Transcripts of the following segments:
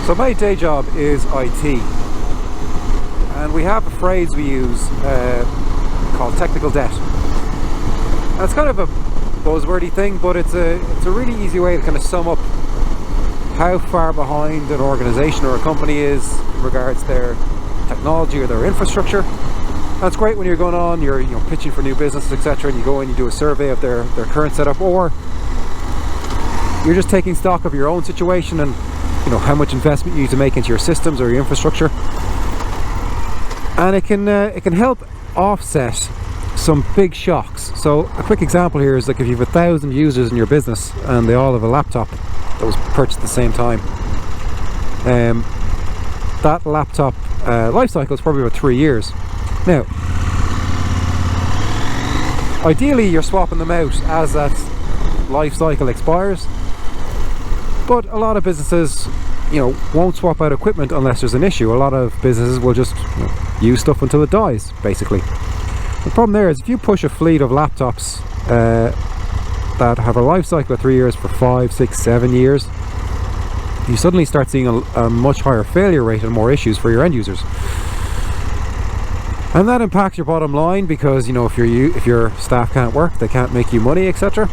So my day job is IT, and we have a phrase we use called technical debt. And it's kind of a buzzwordy thing, but it's a really easy way to kind of sum up how far behind an organization or a company is in regards to their technology or their infrastructure. That's great when you're going on, you're pitching for new businesses, etc., and you go in, you do a survey of their current setup, or you're just taking stock of your own situation and how much investment you need to make into your systems or your infrastructure. And it can help offset some big shocks. So a quick example here is like if you have 1,000 users in your business and they all have a laptop that was purchased at the same time, that laptop life cycle is probably about 3 years. Now, ideally you're swapping them out as that life cycle expires, but a lot of businesses won't swap out equipment unless there's an issue. A lot of businesses will just use stuff until it dies, basically. The problem there is if you push a fleet of laptops that have a life cycle of 3 years for 5, 6, 7 years, you suddenly start seeing a much higher failure rate and more issues for your end users. And that impacts your bottom line because if your staff can't work, they can't make you money, etc.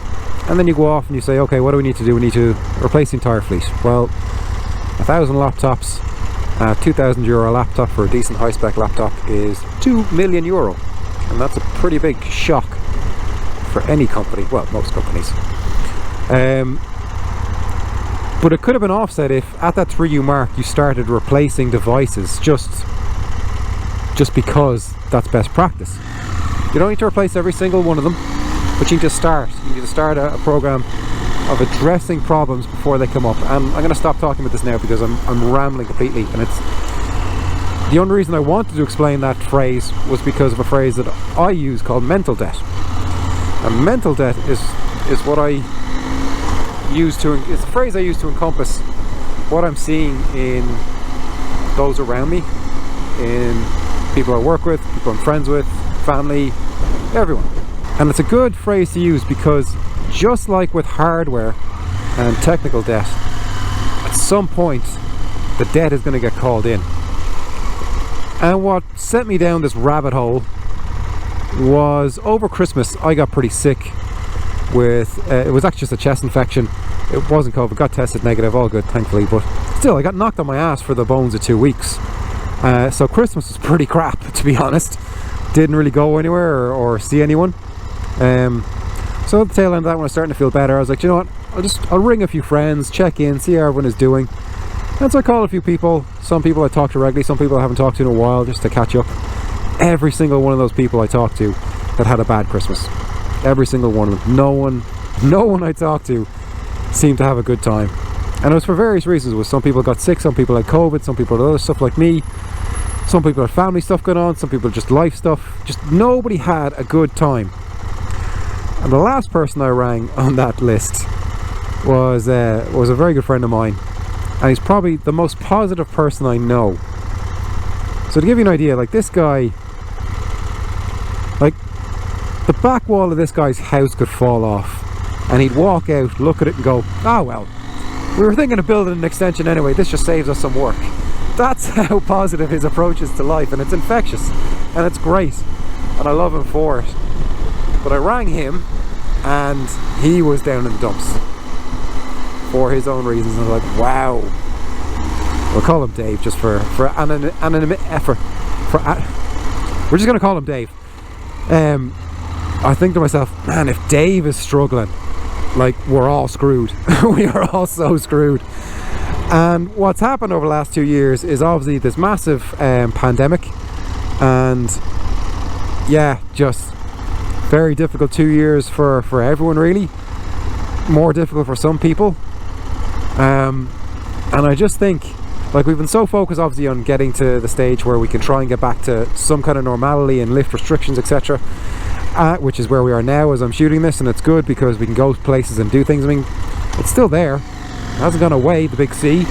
And then you go off and you say, okay, what do we need to do? We need to replace the entire fleet. Well, 1,000 laptops, €2,000 laptop for a decent high-spec laptop is €2 million, and that's a pretty big shock for any company. Well, most companies. But it could have been offset if at that 3-year mark you started replacing devices just because that's best practice. You don't need to replace every single one of them, but you need to start. You need to start a program of addressing problems before they come up. And I'm going to stop talking about this now because I'm rambling completely. And it's the only reason I wanted to explain that phrase was because of a phrase that I use called mental debt. And mental debt is what I use to, it's a phrase I use to encompass what I'm seeing in those around me, in people I work with, people I'm friends with, family, everyone. And it's a good phrase to use because just like with hardware and technical debt, at some point the debt is going to get called in. And what sent me down this rabbit hole was over Christmas I got pretty sick with, it was actually just a chest infection. It wasn't COVID, got tested negative, all good thankfully, but still I got knocked on my ass for the bones of 2 weeks. So Christmas was pretty crap, to be honest. Didn't really go anywhere or see anyone. So at the tail end of that, when I was starting to feel better, I was like, you know what, I'll ring a few friends, check in, see how everyone is doing. And so I called a few people. Some people I talked to regularly, some people I haven't talked to in a while, just to catch up. Every single one of those people I talked to that had a bad Christmas. Every single one of them. No one I talked to seemed to have a good time. And it was for various reasons. It was some people got sick, some people had COVID, some people had other stuff like me, some people had family stuff going on, some people just life stuff. Just nobody had a good time. And the last person I rang on that list was a very good friend of mine, and he's probably the most positive person I know. So to give you an idea, like this guy, like the back wall of this guy's house could fall off and he'd walk out, look at it and go, oh well, we were thinking of building an extension anyway, this just saves us some work. That's how positive his approach is to life, and it's infectious and it's great and I love him for it. But I rang him and he was down in the dumps for his own reasons, and I was like, wow. We'll call him Dave just for anonymity effort. We're just gonna call him Dave. I think to myself, man, if Dave is struggling, like, we're all screwed. We are all so screwed. And what's happened over the last 2 years is obviously this massive pandemic, and yeah, just very difficult 2 years for everyone, really. More difficult for some people. And I just think, like, we've been so focused obviously on getting to the stage where we can try and get back to some kind of normality and lift restrictions, etc., which is where we are now as I'm shooting this, and it's good because we can go places and do things. I mean, it's still there, it hasn't gone away, the big C,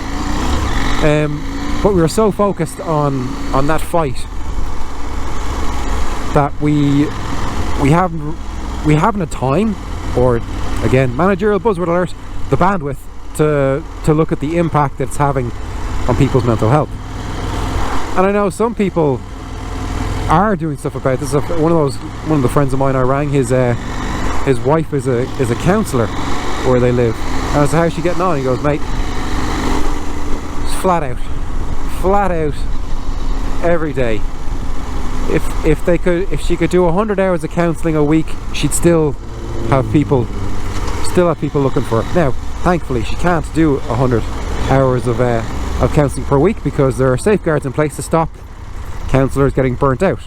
but we were so focused on that fight that we haven't had time, or again, managerial buzzword alert, the bandwidth to look at the impact that it's having on people's mental health. And I know some people are doing stuff about this. One of the friends of mine I rang, his wife is a counsellor where they live. And I said, how's she getting on? He goes, mate, it's flat out every day. If she could do 100 hours of counselling a week, she'd still have people looking for her. Now, thankfully, she can't do 100 hours of counselling per week because there are safeguards in place to stop counsellors getting burnt out.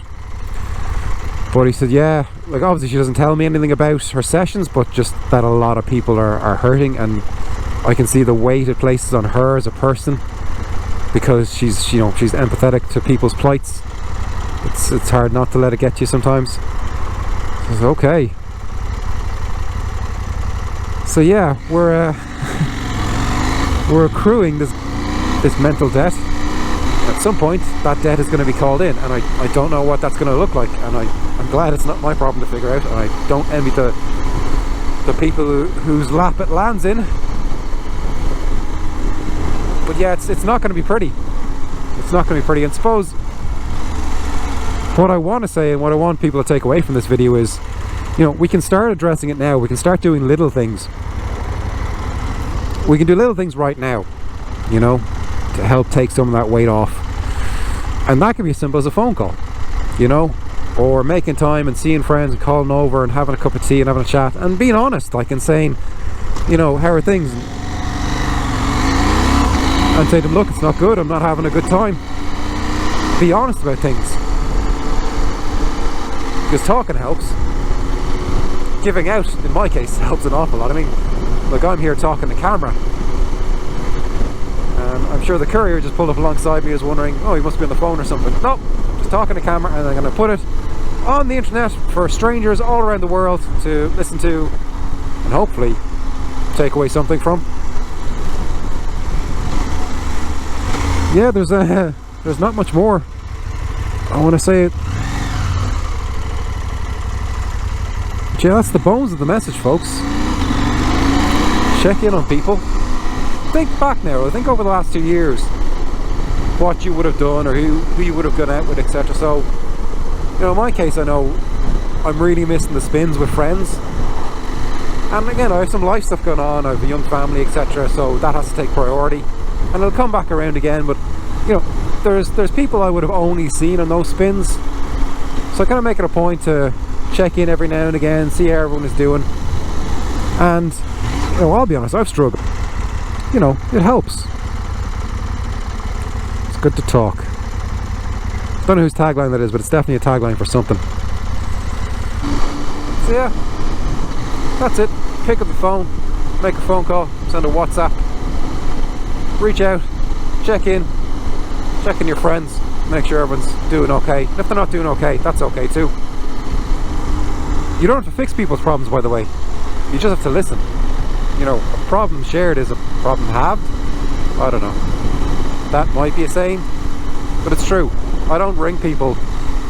But he said, yeah, like obviously she doesn't tell me anything about her sessions, but just that a lot of people are hurting, and I can see the weight it places on her as a person because she's empathetic to people's plights. It's hard not to let it get you sometimes. So I said, okay. So yeah, we're accruing this mental debt. At some point that debt is going to be called in, and I don't know what that's going to look like, and I'm glad it's not my problem to figure out, and I don't envy the people whose lap it lands in. But yeah, it's not going to be pretty. It's not going to be pretty. And suppose what I want to say and what I want people to take away from this video is, we can start addressing it now. We can start doing little things. We can do little things right now, to help take some of that weight off. And that can be as simple as a phone call, or making time and seeing friends and calling over and having a cup of tea and having a chat and being honest, like, and saying, how are things? And say to them, look, it's not good, I'm not having a good time. Be honest about things. Because talking helps. Giving out, in my case, helps an awful lot. I mean, like, I'm here talking to camera. I'm sure the courier just pulled up alongside me is wondering, oh, he must be on the phone or something. No, just talking to camera, and I'm going to put it on the internet for strangers all around the world to listen to and hopefully take away something from. Yeah, there's not much more. I want to say it. But yeah, that's the bones of the message, folks. Check in on people. Think back now, think over the last 2 years what you would have done or who you would have gone out with, etc. So, in my case, I know I'm really missing the spins with friends, and again, I have some life stuff going on, I have a young family, etc. So that has to take priority, and it'll come back around again. But there's people I would have only seen on those spins, so I kind of make it a point to check in every now and again, see how everyone is doing. And I'll be honest, I've struggled. It helps. It's good to talk. Don't know whose tagline that is, but it's definitely a tagline for something. So yeah, that's it. Pick up the phone, make a phone call, send a WhatsApp, reach out, check in your friends, make sure everyone's doing okay. And if they're not doing okay, that's okay too. You don't have to fix people's problems, by the way. You just have to listen. A problem shared is a problem halved. I don't know. That might be a saying, but it's true. I don't ring people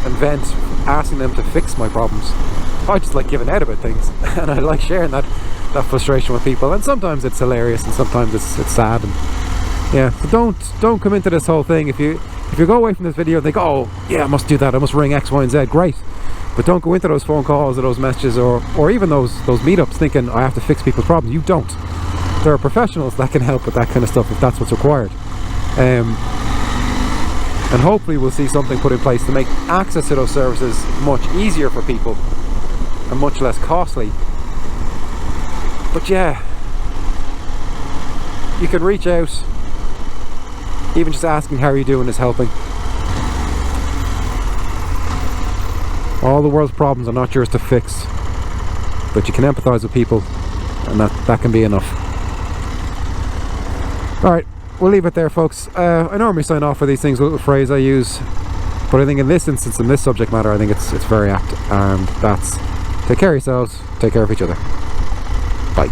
and vent asking them to fix my problems. I just like giving out about things, and I like sharing that frustration with people. And sometimes it's hilarious, and sometimes it's sad. And yeah, so don't come into this whole thing. If you go away from this video and think, oh yeah, I must do that, I must ring X, Y, and Z. Great. But don't go into those phone calls or those messages or even those meetups thinking I have to fix people's problems. You don't. There are professionals that can help with that kind of stuff if that's what's required. And hopefully we'll see something put in place to make access to those services much easier for people and much less costly. But yeah, you can reach out. Even just asking how are you doing is helping. All the world's problems are not yours to fix, but you can empathise with people, and that can be enough. Alright, we'll leave it there, folks. I normally sign off for these things, a little phrase I use, but I think in this instance, in this subject matter, I think it's very apt, and that's take care of yourselves, take care of each other. Bye.